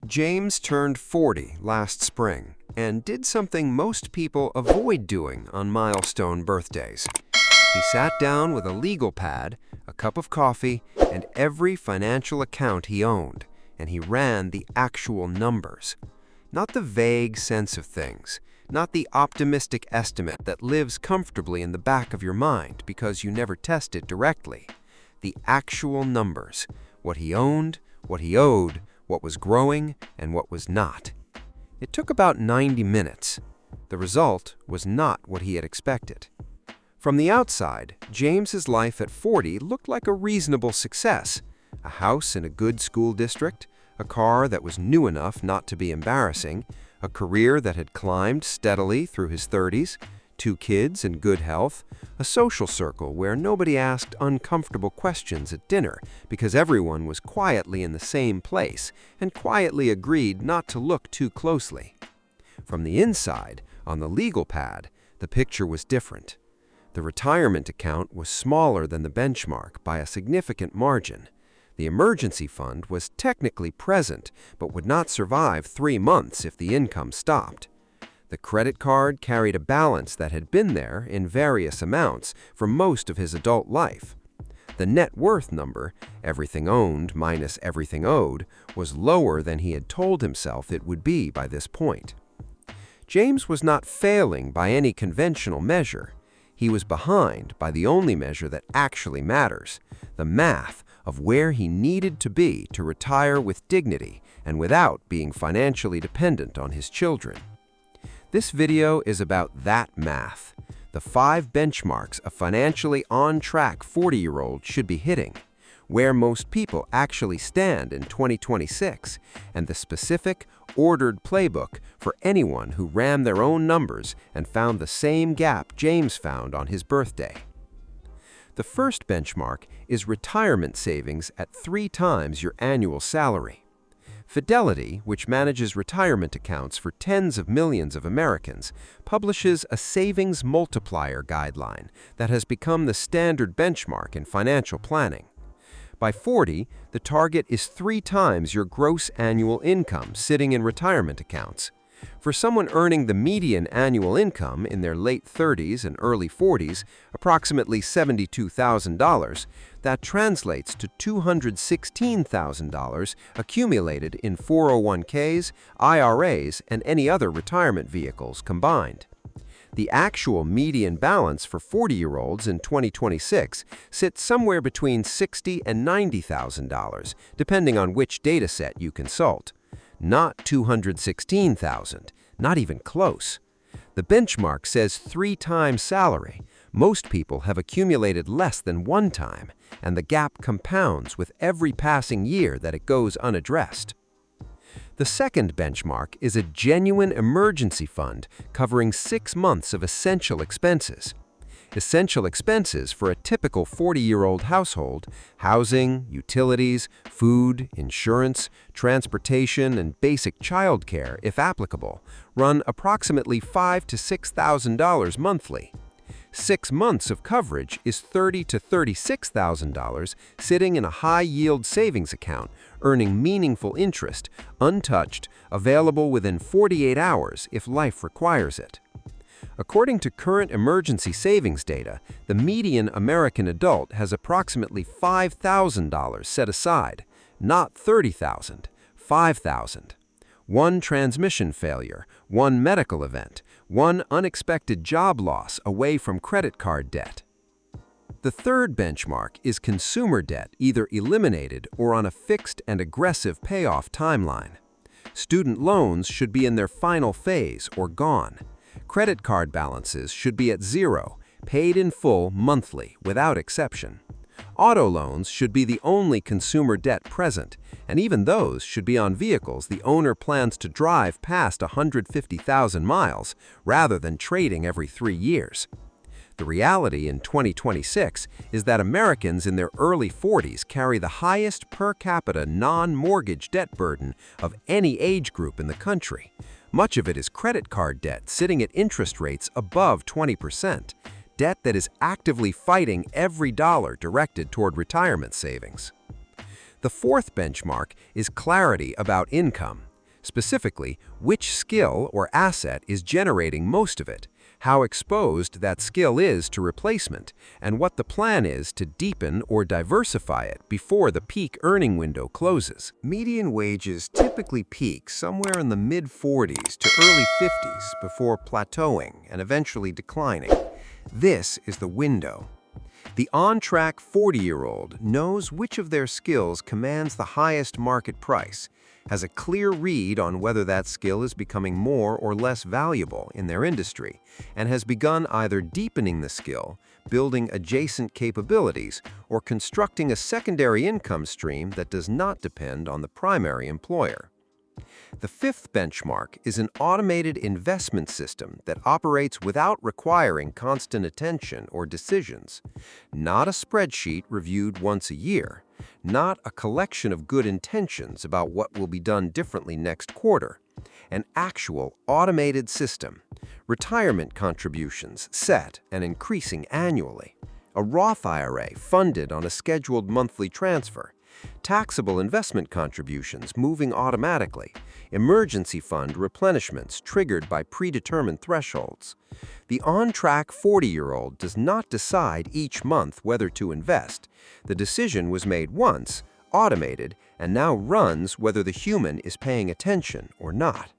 James turned 40 last spring and did something most people avoid doing on milestone birthdays. He sat down with a legal pad, a cup of coffee, and every financial account he owned, and he ran the actual numbers. Not the vague sense of things, not the optimistic estimate that lives comfortably in the back of your mind because you never test it directly. The actual numbers, what he owned, what he owed, what was growing, and what was not. It took about 90 minutes. The result was not what he had expected. From the outside, James's life at 40 looked like a reasonable success. A house in a good school district, a car that was new enough not to be embarrassing, a career that had climbed steadily through his 30s, 2 kids in good health, a social circle where nobody asked uncomfortable questions at dinner because everyone was quietly in the same place and quietly agreed not to look too closely. From the inside, on the legal pad, the picture was different. The retirement account was smaller than the benchmark by a significant margin. The emergency fund was technically present but would not survive 3 months if the income stopped. The credit card carried a balance that had been there in various amounts for most of his adult life. The net worth number, everything owned minus everything owed, was lower than he had told himself it would be by this point. James was not failing by any conventional measure. He was behind by the only measure that actually matters, the math of where he needed to be to retire with dignity and without being financially dependent on his children. This video is about that math, the 5 benchmarks a financially on-track 40-year-old should be hitting, where most people actually stand in 2026, and the specific, ordered playbook for anyone who ran their own numbers and found the same gap James found on his birthday. The first benchmark is retirement savings at 3 times your annual salary. Fidelity, which manages retirement accounts for tens of millions of Americans, publishes a savings multiplier guideline that has become the standard benchmark in financial planning. By 40, the target is 3 times your gross annual income sitting in retirement accounts. For someone earning the median annual income in their late 30s and early 40s, approximately $72,000, that translates to $216,000 accumulated in 401ks, IRAs, and any other retirement vehicles combined. The actual median balance for 40-year-olds in 2026 sits somewhere between $60,000 and $90,000, depending on which data set you consult. Not $216,000, not even close. The benchmark says 3 times salary. Most people have accumulated less than 1 time, and the gap compounds with every passing year that it goes unaddressed. The second benchmark is a genuine emergency fund covering 6 months of essential expenses. Essential expenses for a typical 40-year-old household, housing, utilities, food, insurance, transportation, and basic childcare, if applicable, run approximately $5,000 to $6,000 monthly. 6 months of coverage is $30,000 to $36,000 sitting in a high-yield savings account, earning meaningful interest, untouched, available within 48 hours if life requires it. According to current emergency savings data, the median American adult has approximately $5,000 set aside, not $30,000, $5,000. 1 transmission failure, 1 medical event, 1 unexpected job loss away from credit card debt. The third benchmark is consumer debt either eliminated or on a fixed and aggressive payoff timeline. Student loans should be in their final phase or gone. Credit card balances should be at 0, paid in full monthly, without exception. Auto loans should be the only consumer debt present, and even those should be on vehicles the owner plans to drive past 150,000 miles, rather than trading every 3 years. The reality in 2026 is that Americans in their early 40s carry the highest per capita non-mortgage debt burden of any age group in the country. Much of it is credit card debt sitting at interest rates above 20%, debt that is actively fighting every dollar directed toward retirement savings. The fourth benchmark is clarity about income. Specifically, which skill or asset is generating most of it, how exposed that skill is to replacement, and what the plan is to deepen or diversify it before the peak earning window closes. Median wages typically peak somewhere in the mid-40s to early 50s before plateauing and eventually declining. This is the window. The on-track 40-year-old knows which of their skills commands the highest market price, has a clear read on whether that skill is becoming more or less valuable in their industry, and has begun either deepening the skill, building adjacent capabilities, or constructing a secondary income stream that does not depend on the primary employer. The fifth benchmark is an automated investment system that operates without requiring constant attention or decisions. Not a spreadsheet reviewed once a year, not a collection of good intentions about what will be done differently next quarter. An actual automated system. Retirement contributions set and increasing annually. A Roth IRA funded on a scheduled monthly transfer. Taxable investment contributions moving automatically, emergency fund replenishments triggered by predetermined thresholds. The on-track 40-year-old does not decide each month whether to invest. The decision was made once, automated, and now runs whether the human is paying attention or not.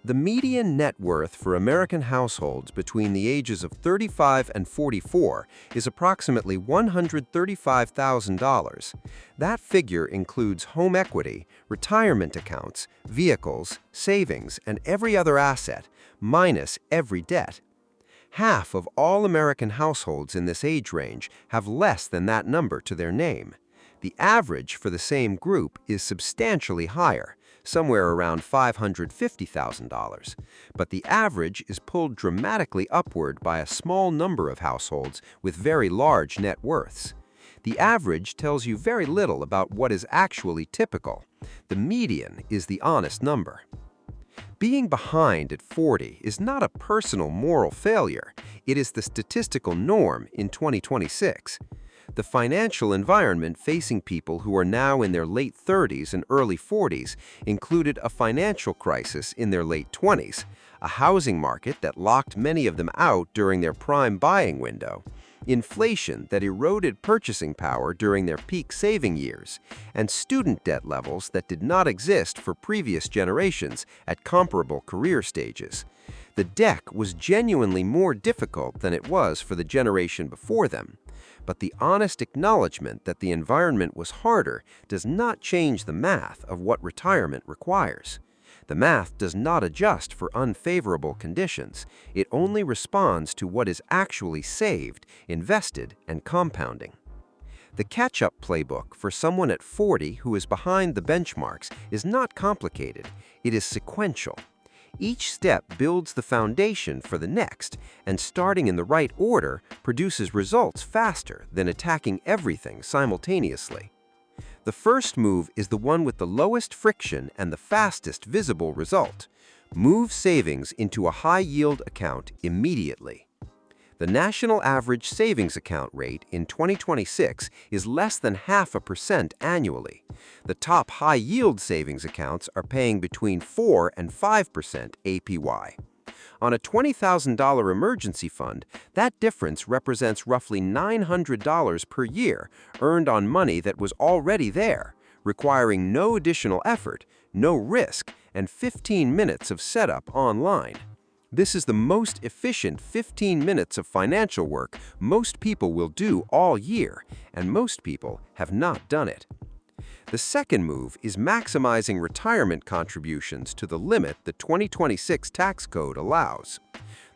The median net worth for American households between the ages of 35 and 44 is approximately $135,000. That figure includes home equity, retirement accounts, vehicles, savings, and every other asset, minus every debt. Half of all American households in this age range have less than that number to their name. The average for the same group is substantially higher, somewhere around $550,000, but the average is pulled dramatically upward by a small number of households with very large net worths. The average tells you very little about what is actually typical. The median is the honest number. Being behind at 40 is not a personal moral failure. It is the statistical norm in 2026. The financial environment facing people who are now in their late 30s and early 40s included a financial crisis in their late 20s, a housing market that locked many of them out during their prime buying window, inflation that eroded purchasing power during their peak saving years, and student debt levels that did not exist for previous generations at comparable career stages. The deck was genuinely more difficult than it was for the generation before them. But the honest acknowledgement that the environment was harder does not change the math of what retirement requires. The math does not adjust for unfavorable conditions. It only responds to what is actually saved, invested, and compounding. The catch-up playbook for someone at 40 who is behind the benchmarks is not complicated. It is sequential. Each step builds the foundation for the next, and starting in the right order produces results faster than attacking everything simultaneously. The first move is the one with the lowest friction and the fastest visible result. Move savings into a high-yield account immediately. The national average savings account rate in 2026 is less than 0.5% annually. The top high-yield savings accounts are paying between 4 and 5% APY. On a $20,000 emergency fund, that difference represents roughly $900 per year earned on money that was already there, requiring no additional effort, no risk, and 15 minutes of setup online. This is the most efficient 15 minutes of financial work most people will do all year, and most people have not done it. The second move is maximizing retirement contributions to the limit the 2026 tax code allows.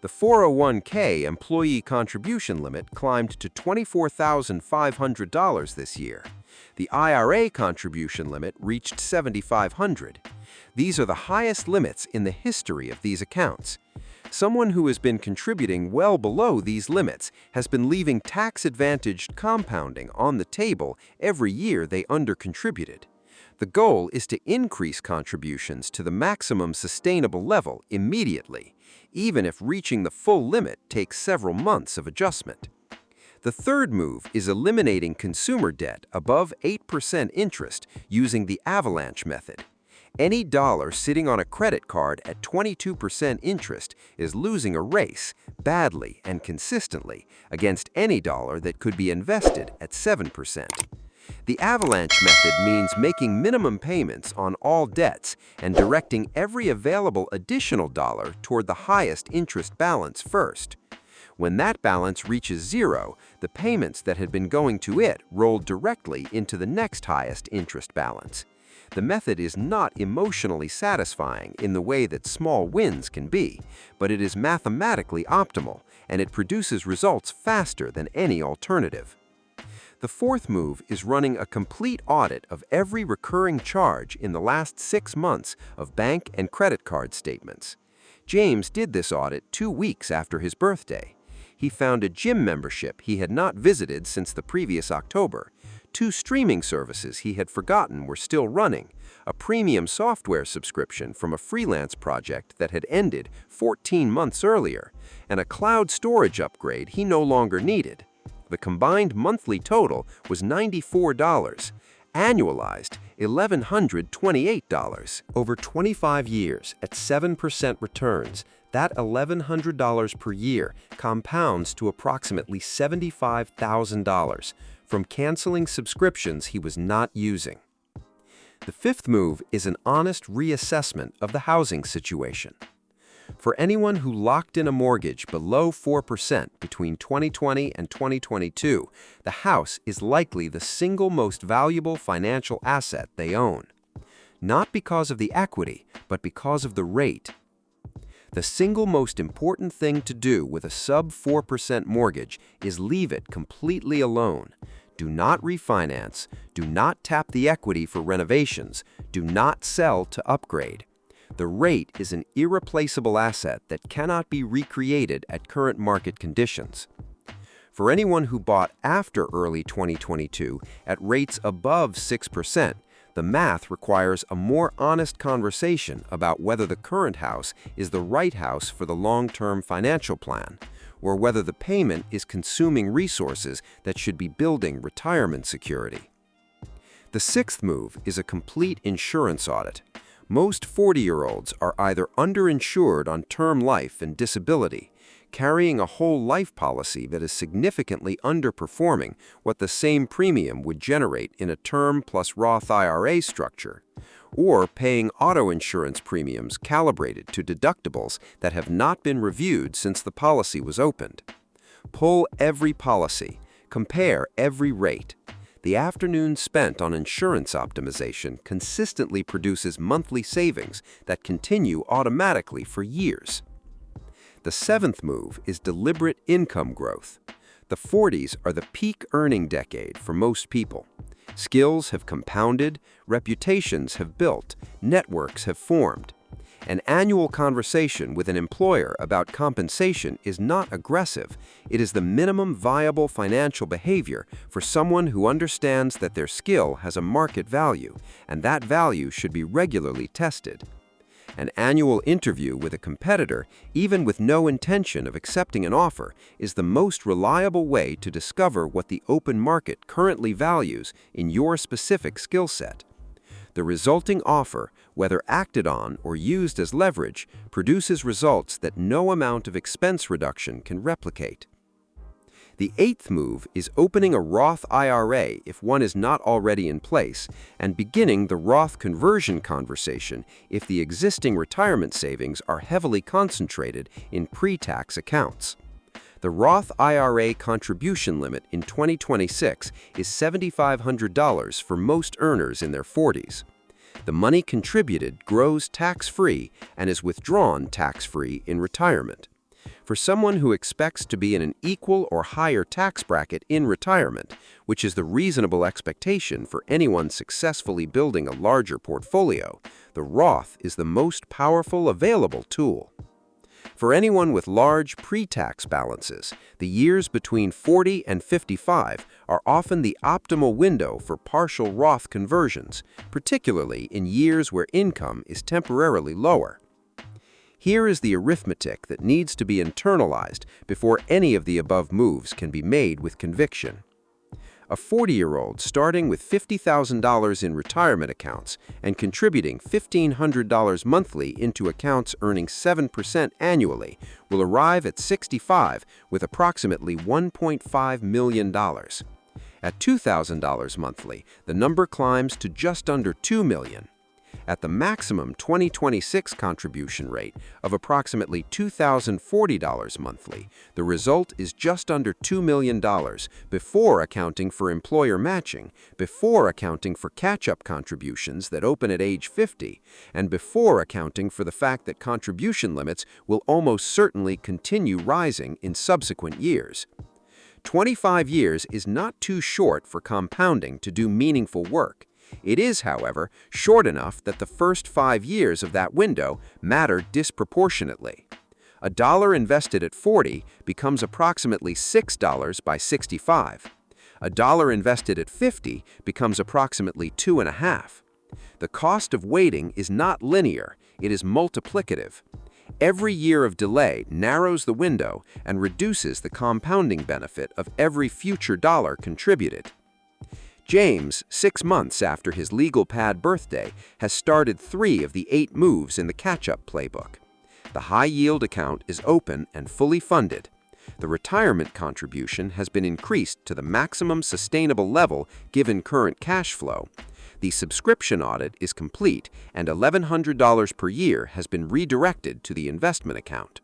The 401k employee contribution limit climbed to $24,500 this year. The IRA contribution limit reached $7,500. These are the highest limits in the history of these accounts. Someone who has been contributing well below these limits has been leaving tax-advantaged compounding on the table every year they undercontributed. The goal is to increase contributions to the maximum sustainable level immediately, even if reaching the full limit takes several months of adjustment. The third move is eliminating consumer debt above 8% interest using the avalanche method. Any dollar sitting on a credit card at 22% interest is losing a race, badly and consistently, against any dollar that could be invested at 7%. The avalanche method means making minimum payments on all debts and directing every available additional dollar toward the highest interest balance first. When that balance reaches zero, the payments that had been going to it roll directly into the next highest interest balance. The method is not emotionally satisfying in the way that small wins can be, but it is mathematically optimal, and it produces results faster than any alternative. The fourth move is running a complete audit of every recurring charge in the last 6 months of bank and credit card statements. James did this audit 2 weeks after his birthday. He found a gym membership he had not visited since the previous October, 2 streaming services he had forgotten were still running, a premium software subscription from a freelance project that had ended 14 months earlier, and a cloud storage upgrade he no longer needed. The combined monthly total was $94, annualized $1,128. Over 25 years at 7% returns, that $1,100 per year compounds to approximately $75,000 from canceling subscriptions he was not using. The fifth move is an honest reassessment of the housing situation. For anyone who locked in a mortgage below 4% between 2020 and 2022, the house is likely the single most valuable financial asset they own. Not because of the equity, but because of the rate. The single most important thing to do with a sub-4% mortgage is leave it completely alone. Do not refinance, do not tap the equity for renovations, do not sell to upgrade. The rate is an irreplaceable asset that cannot be recreated at current market conditions. For anyone who bought after early 2022 at rates above 6%, the math requires a more honest conversation about whether the current house is the right house for the long-term financial plan, or whether the payment is consuming resources that should be building retirement security. The sixth move is a complete insurance audit. Most 40-year-olds are either underinsured on term life and disability, carrying a whole life policy that is significantly underperforming what the same premium would generate in a term plus Roth IRA structure, or paying auto insurance premiums calibrated to deductibles that have not been reviewed since the policy was opened. Pull every policy, compare every rate. The afternoon spent on insurance optimization consistently produces monthly savings that continue automatically for years. The seventh move is deliberate income growth. The 40s are the peak earning decade for most people. Skills have compounded, reputations have built, networks have formed. An annual conversation with an employer about compensation is not aggressive. It is the minimum viable financial behavior for someone who understands that their skill has a market value, and that value should be regularly tested. An annual interview with a competitor, even with no intention of accepting an offer, is the most reliable way to discover what the open market currently values in your specific skill set. The resulting offer, whether acted on or used as leverage, produces results that no amount of expense reduction can replicate. The eighth move is opening a Roth IRA if one is not already in place, and beginning the Roth conversion conversation if the existing retirement savings are heavily concentrated in pre-tax accounts. The Roth IRA contribution limit in 2026 is $7,500 for most earners in their 40s. The money contributed grows tax-free and is withdrawn tax-free in retirement. For someone who expects to be in an equal or higher tax bracket in retirement, which is the reasonable expectation for anyone successfully building a larger portfolio, the Roth is the most powerful available tool. For anyone with large pre-tax balances, the years between 40 and 55 are often the optimal window for partial Roth conversions, particularly in years where income is temporarily lower. Here is the arithmetic that needs to be internalized before any of the above moves can be made with conviction. A 40-year-old starting with $50,000 in retirement accounts and contributing $1,500 monthly into accounts earning 7% annually will arrive at 65 with approximately $1.5 million. At $2,000 monthly, the number climbs to just under $2 million. At the maximum 2026 contribution rate of approximately $2,040 monthly, the result is just under $2 million before accounting for employer matching, before accounting for catch-up contributions that open at age 50, and before accounting for the fact that contribution limits will almost certainly continue rising in subsequent years. 25 years is not too short for compounding to do meaningful work. It is, however, short enough that the first 5 years of that window matter disproportionately. A dollar invested at 40 becomes approximately $6 by 65. A dollar invested at 50 becomes approximately 2.5. The cost of waiting is not linear, it is multiplicative. Every year of delay narrows the window and reduces the compounding benefit of every future dollar contributed. James, 6 months after his legal pad birthday, has started 3 of the 8 moves in the catch-up playbook. The high-yield account is open and fully funded. The retirement contribution has been increased to the maximum sustainable level given current cash flow. The subscription audit is complete, and $1,100 per year has been redirected to the investment account.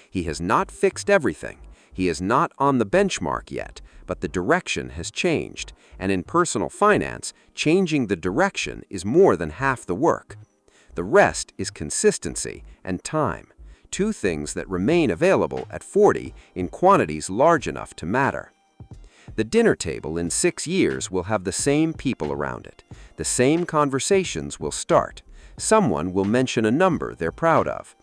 He has not fixed everything. He is not on the benchmark yet, but the direction has changed, and in personal finance, changing the direction is more than half the work. The rest is consistency and time, 2 things that remain available at 40 in quantities large enough to matter. The dinner table in 6 years will have the same people around it. The same conversations will start. Someone will mention a number they're proud of.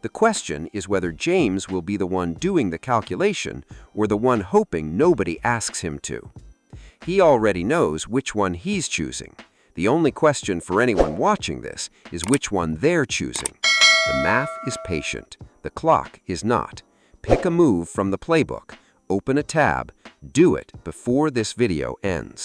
The question is whether James will be the one doing the calculation or the one hoping nobody asks him to. He already knows which one he's choosing. The only question for anyone watching this is which one they're choosing. The math is patient. The clock is not. Pick a move from the playbook. Open a tab. Do it before this video ends.